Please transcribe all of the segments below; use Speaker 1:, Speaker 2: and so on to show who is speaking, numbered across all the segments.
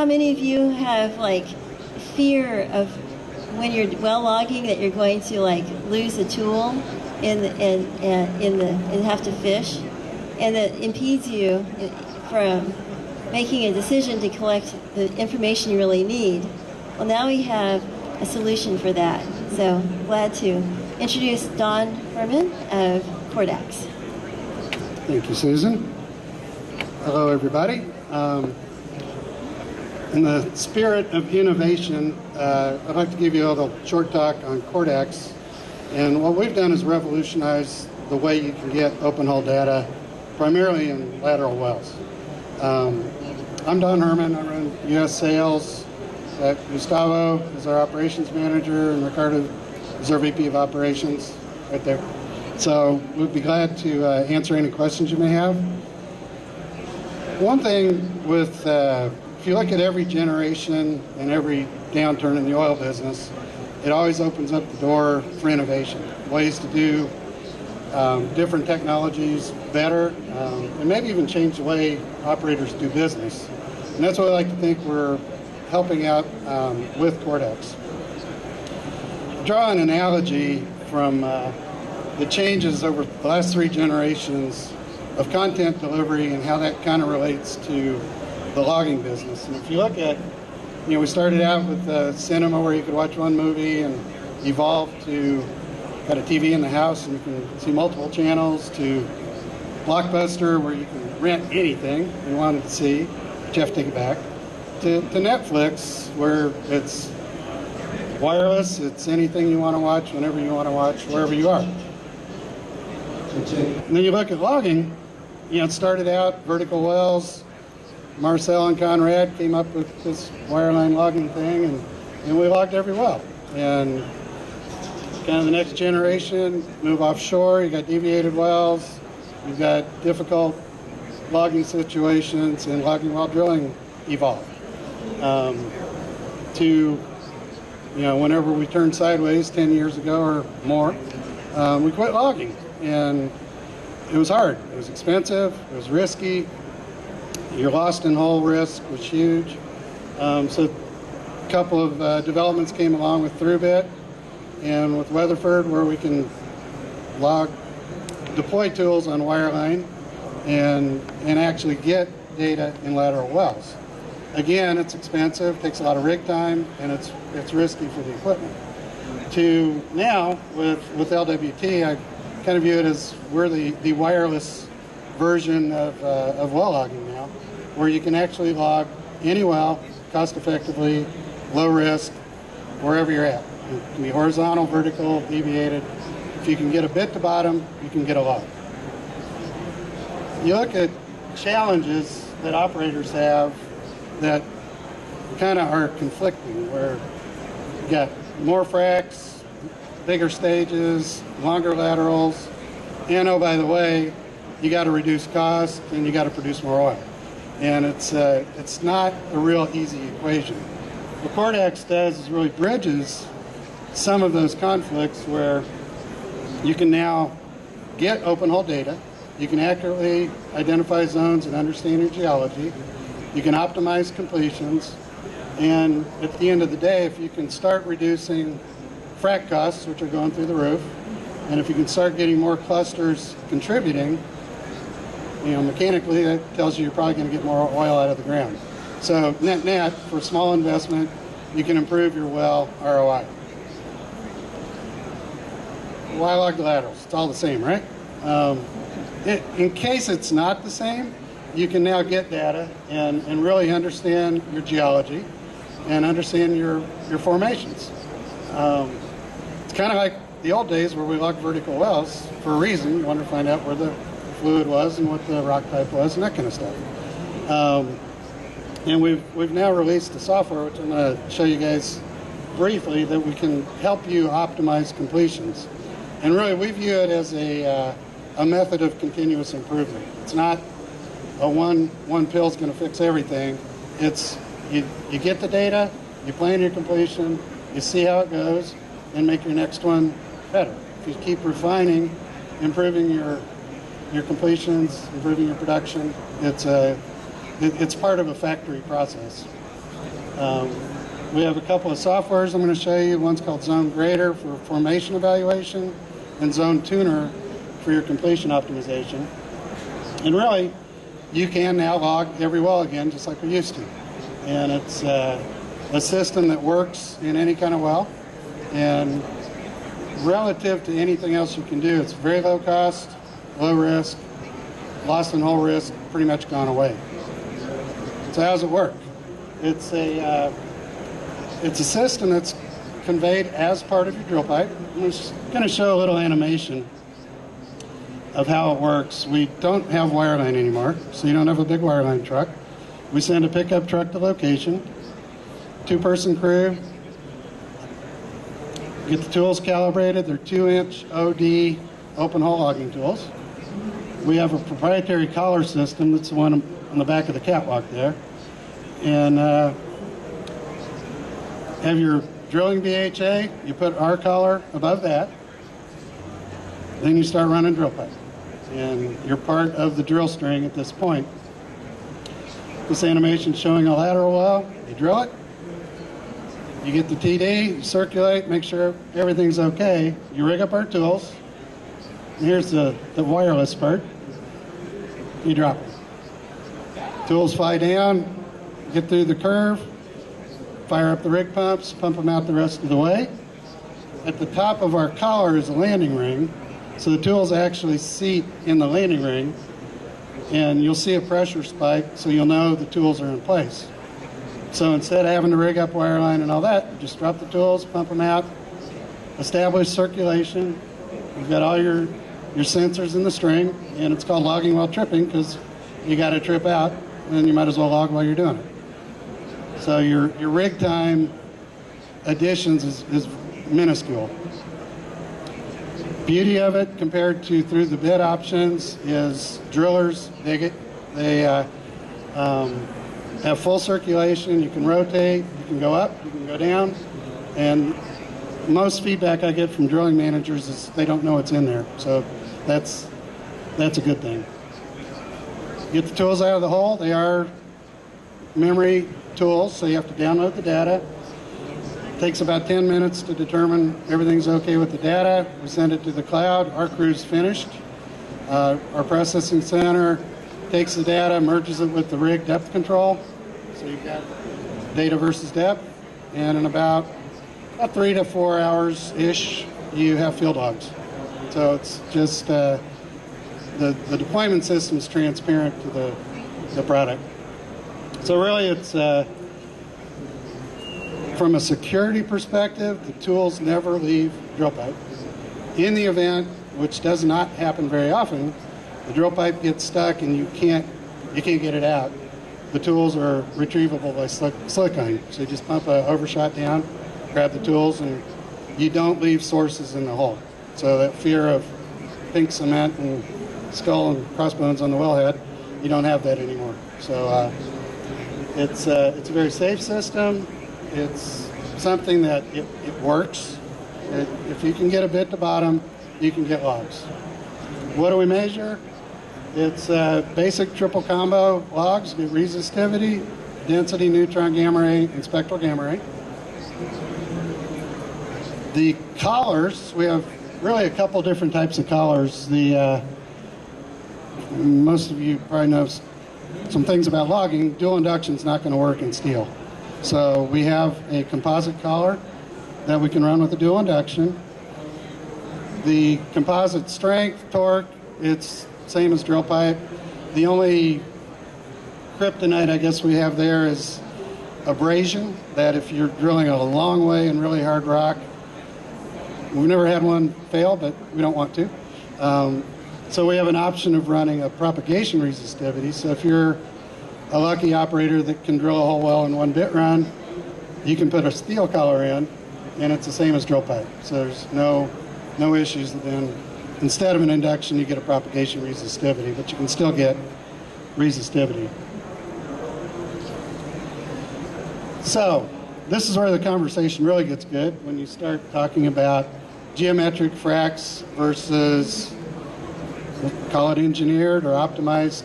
Speaker 1: how many of you have like fear of when you're well logging that you're going to like lose a tool and have to fish, and that impedes you from making a decision to collect the information you really need? Well, now we have a solution for that. So glad to introduce Don Herman of Cordax.
Speaker 2: Thank you, Susan. Hello, everybody. In the spirit of innovation, I'd like to give you a little short talk on Cordax. And what we've done is revolutionize the way you can get open hole data, primarily in lateral wells. I'm Don Herman. I run U.S. sales. Gustavo is our operations manager, and Ricardo is our VP of operations right there. So we'd be glad to answer any questions you may have. One thing with, if you look at every generation and every downturn in the oil business, it always opens up the door for innovation, ways to do different technologies better, and maybe even change the way operators do business. And that's what I like to think we're helping out with Cordax. Draw an analogy from the changes over the last 3 generations of content delivery and how that kind of relates to the logging business. And if you look at, we started out with cinema where you could watch one movie and evolved to got a TV in the house and you can see multiple channels, to Blockbuster where you can rent anything you wanted to see, but you have to take it back, to Netflix where it's wireless, it's anything you want to watch, whenever you want to watch, wherever you are. And then you look at logging, it started out vertical wells. Marcel and Conrad came up with this wireline logging thing, and we logged every well. And kind of the next generation, move offshore, you got deviated wells, you've got difficult logging situations, and logging while drilling evolved. To, whenever we turned sideways 10 years ago or more, we quit logging. And it was hard, it was expensive, it was risky, your lost in hole risk was huge. So a couple of developments came along with ThruBit and with Weatherford, where we can deploy tools on wireline and actually get data in lateral wells. Again, it's expensive, takes a lot of rig time, and it's risky for the equipment. To now, with LWT, I kind of view it as we're the wireless version of well logging now, where you can actually log any well cost effectively, low risk, wherever you're at. It can be horizontal, vertical, deviated. If you can get a bit to bottom, you can get a log. You look at challenges that operators have that kind of are conflicting, where you got more fracs, bigger stages, longer laterals, and oh, by the way, you got to reduce cost and you got to produce more oil. And it's not a real easy equation. What Cordax does is really bridges some of those conflicts, where you can now get open hole data, you can accurately identify zones and understand your geology, you can optimize completions, and at the end of the day, if you can start reducing frac costs, which are going through the roof, and if you can start getting more clusters contributing, mechanically that tells you you're probably going to get more oil out of the ground. So net, for a small investment, you can improve your well ROI. Why log the laterals? It's all the same, right? In case it's not the same, you can now get data and really understand your geology and understand your formations. It's kind of like the old days where we logged vertical wells for a reason. You wanted to find out where the fluid was and what the rock type was and that kind of stuff. And we've now released the software, which I'm going to show you guys briefly, that we can help you optimize completions. And really, we view it as a method of continuous improvement. It's not a one pill's going to fix everything. It's you get the data, you plan your completion, you see how it goes, and make your next one better. If you keep refining, improving your completions, improving your production, it's part of a factory process. We have a couple of softwares I'm going to show you. One's called Zone Grader for formation evaluation and Zone Tuner for your completion optimization. And really, you can now log every well again just like we used to. And it's a system that works in any kind of well. And relative to anything else you can do, it's very low cost, low risk, lost in hole risk pretty much gone away. So how does it work? It's a system that's conveyed as part of your drill pipe. I'm just going to show a little animation of how it works. We don't have wireline anymore, so you don't have a big wireline truck. We send a pickup truck to location, 2-person crew, get the tools calibrated. They're 2-inch OD open hole logging tools. We have a proprietary collar system. That's the one on the back of the catwalk there. And have your drilling BHA, you put our collar above that, then you start running drill pipe. And you're part of the drill string at this point. This animation showing a lateral well, you drill it, you get the TD, you circulate, make sure everything's okay, you rig up our tools, and here's the wireless part, you drop it. Tools fly down, get through the curve, fire up the rig pumps, pump them out the rest of the way. At the top of our collar is a landing ring, so the tools actually seat in the landing ring, and you'll see a pressure spike, so you'll know the tools are in place. So instead of having to rig up wireline and all that, just drop the tools, pump them out, establish circulation. You've got all your sensors in the string, and it's called logging while tripping because you got to trip out, and then you might as well log while you're doing it. So your rig time additions is minuscule. Beauty of it compared to through the bed options is drillers dig it. They have full circulation. You can rotate, you can go up, you can go down, and most feedback I get from drilling managers is they don't know what's in there. So that's a good thing. Get the tools out of the hole. They are memory tools, so you have to download the data. It takes about 10 minutes to determine everything's okay with the data. We send it to the cloud. Our crew's finished. Our processing center takes the data, merges it with the rig depth control. So you've got data versus depth, and in about 3 to 4 hours-ish, you have field logs. So it's just the deployment system is transparent to the product. So really it's, from a security perspective, the tools never leave drill pipe. In the event, which does not happen very often, the drill pipe gets stuck and you can't get it out. The tools are retrievable by silicone. So you just pump an overshot down, grab the tools, and you don't leave sources in the hole. So that fear of pink cement and skull and crossbones on the wellhead, you don't have that anymore. So it's a very safe system. It's something that it works. If you can get a bit to bottom, you can get logs. What do we measure? It's basic triple combo logs, get resistivity, density, neutron gamma ray, and spectral gamma ray. The collars, we have really a couple different types of collars. Most of you probably know some things about logging. Dual induction is not going to work in steel. So we have a composite collar that we can run with a dual induction. The composite strength, torque, it's same as drill pipe. The only kryptonite I guess we have there is abrasion, that if you're drilling a long way in really hard rock, we've never had one fail, but we don't want to. So we have an option of running a propagation resistivity. So if you're a lucky operator that can drill a whole well in one bit run, you can put a steel collar in, and it's the same as drill pipe. So there's no issues. Then instead of an induction, you get a propagation resistivity, but you can still get resistivity. So this is where the conversation really gets good, when you start talking about geometric fracs versus, we'll call it engineered or optimized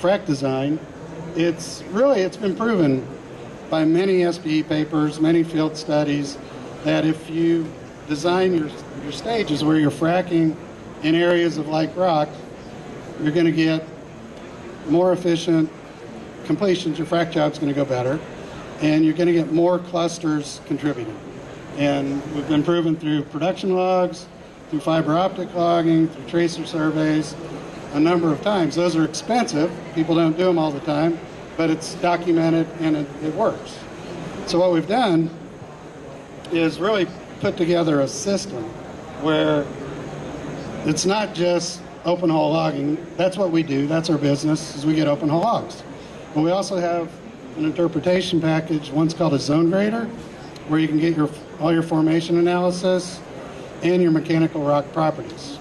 Speaker 2: frac design. It's been proven by many SPE papers, many field studies, that if you design your stages where you're fracking in areas of like rock, you're going to get more efficient completions. Your frac job's going to go better, and you're going to get more clusters contributing. And we've been proven through production logs, through fiber optic logging, through tracer surveys, a number of times. Those are expensive. People don't do them all the time, but it's documented and it works. So what we've done is really put together a system where it's not just open hole logging. That's what we do. That's our business, is we get open hole logs. But we also have an interpretation package. One's called a zone grader, where you can get all your formation analysis and your mechanical rock properties.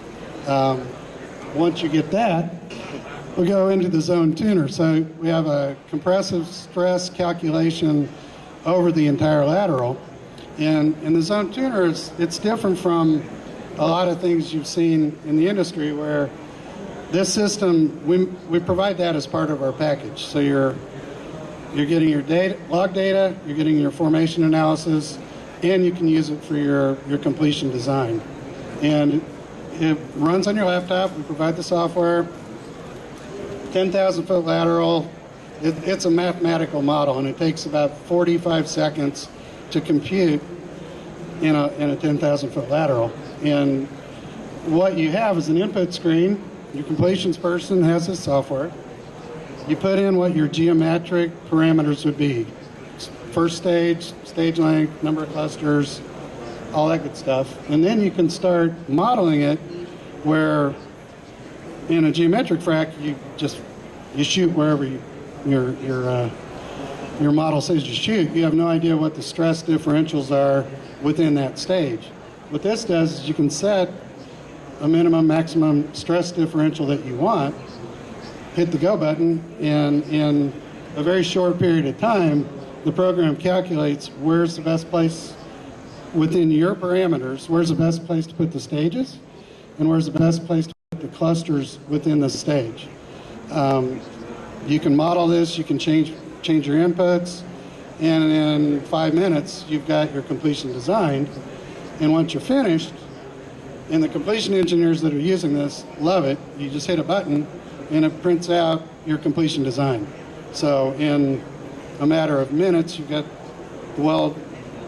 Speaker 2: Once you get that, we go into the zone tuner. So we have a compressive stress calculation over the entire lateral. And the zone tuner it's different from a lot of things you've seen in the industry, where this system, we provide that as part of our package. So you're getting your log data, you're getting your formation analysis, and you can use it for your completion design. And it runs on your laptop. We provide the software. 10,000 foot lateral. It's a mathematical model, and it takes about 45 seconds to compute in a 10,000 foot lateral. And what you have is an input screen. Your completions person has this software. You put in what your geometric parameters would be. First stage, stage length, number of clusters, all that good stuff. And then you can start modeling it, where in a geometric frac, you shoot wherever your model says you shoot. You have no idea what the stress differentials are within that stage. What this does is you can set a minimum, maximum stress differential that you want, hit the go button, and in a very short period of time, the program calculates where's the best place within your parameters, where's the best place to put the stages, and where's the best place to put the clusters within the stage. You can model this, you can change your inputs, and in 5 minutes, you've got your completion designed. And once you're finished, and the completion engineers that are using this love it, you just hit a button, and it prints out your completion design. So in a matter of minutes, you've got the well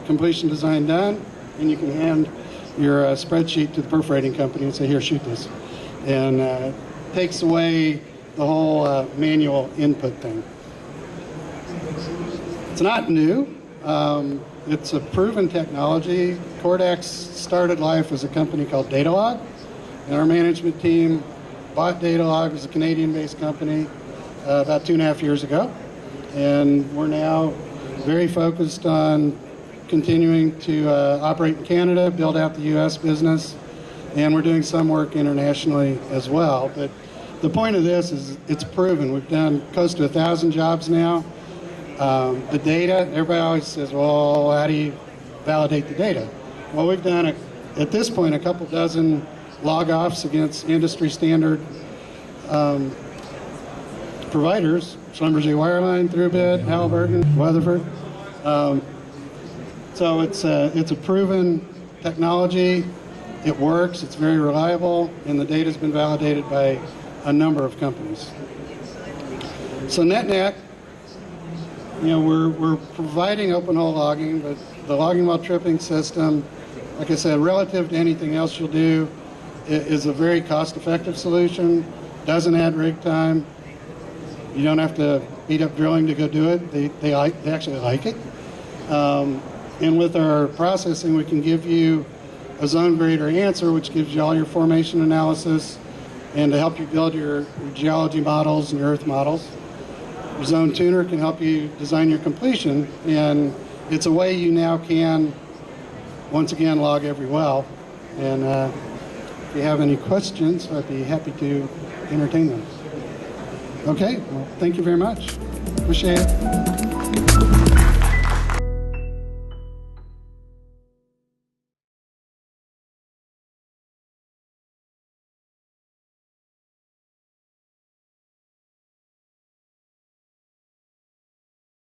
Speaker 2: completion design done, and you can hand your spreadsheet to the perforating company and say, here, shoot this. And takes away the whole manual input thing. It's not new. It's a proven technology. Cordax started life as a company called Datalog, and our management team bought Datalog. It was a Canadian-based company about 2.5 years ago, and we're now very focused on continuing to operate in Canada, build out the U.S. business, and we're doing some work internationally as well. But the point of this is it's proven. We've done close to 1,000 jobs now. The data, everybody always says, well, how do you validate the data? Well, we've done, at this point, a couple dozen log-offs against industry standard providers, Schlumberger Wireline, Throughbit, Halliburton, Weatherford. So it's a proven technology. It works, it's very reliable, and the data's been validated by a number of companies. So net-net, we're providing open hole logging, but the logging while tripping system, like I said, relative to anything else you'll do, is a very cost-effective solution. Doesn't add rig time. You don't have to beat up drilling to go do it. They actually like it. And with our processing, we can give you a zone grader answer, which gives you all your formation analysis and to help you build your geology models and your earth models. Your zone tuner can help you design your completion, and it's a way you now can, once again, log every well. And if you have any questions, I'd be happy to entertain them. Okay, well, thank you very much. Appreciate it.